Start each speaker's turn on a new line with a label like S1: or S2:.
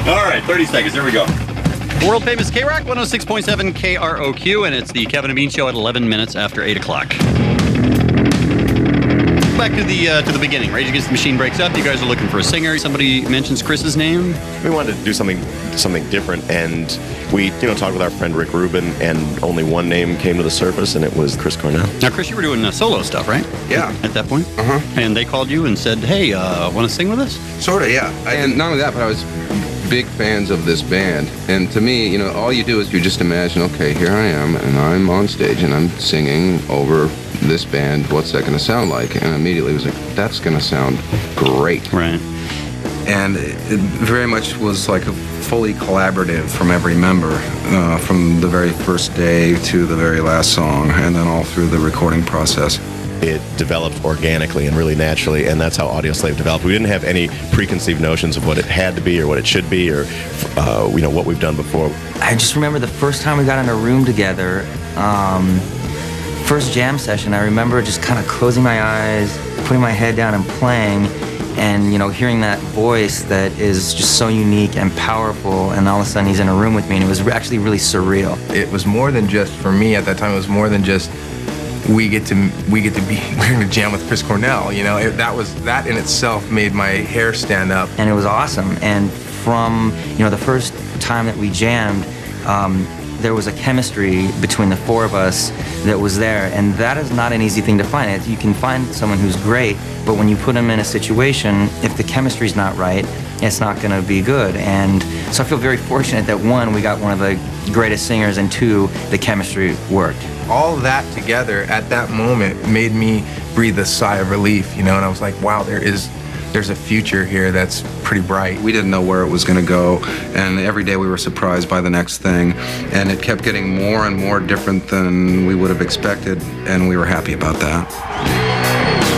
S1: All right, 30 seconds. Here we go. World famous K-Rock 106.7 KROQ, and it's the Kevin and Bean Show at 11 minutes after 8 o'clock. Back to the beginning. Rage Against the Machine breaks up. You guys are looking for a singer. Somebody mentions Chris's name.
S2: We wanted to do something different, and we talked with our friend Rick Rubin, and only one name came to the surface, and it was Chris Cornell.
S1: Now, Chris, you were doing solo stuff, right?
S3: Yeah.
S1: At that point?
S3: Uh-huh.
S1: And they called you and said, hey, want to sing with us?
S3: Sort of, yeah. And not only that, but I was big fans of this band. And to me, all you do is you just imagine, okay, here I am, and I'm on stage, and I'm singing over this band. What's that going to sound like? And immediately it was like, that's going to sound great.
S1: Right.
S4: And it very much was like a fully collaborative from every member, from the very first day to the very last song, and then all through the recording process.
S2: It developed organically and really naturally, and that's how Audioslave developed. We didn't have any preconceived notions of what it had to be or what it should be or what we've done before.
S5: I just remember the first time we got in a room together, first jam session, I remember just kind of closing my eyes, putting my head down and playing, and hearing that voice that is just so unique and powerful, and all of a sudden he's in a room with me, and it was actually really surreal.
S6: It was more than just, for me at that time, it was more than just we're going to jam with Chris Cornell, that in itself made my hair stand up.
S5: And it was awesome. And from, the first time that we jammed, there was a chemistry between the four of us that was there, and that is not an easy thing to find. You can find someone who's great, but when you put them in a situation, if the chemistry's not right, it's not going to be good. And so I feel very fortunate that one, we got one of the greatest singers, and two, the chemistry worked.
S6: All that together at that moment made me breathe a sigh of relief, and I was like, wow, there's a future here that's pretty bright.
S4: We didn't know where it was going to go, and every day we were surprised by the next thing, and it kept getting more and more different than we would have expected, and we were happy about that.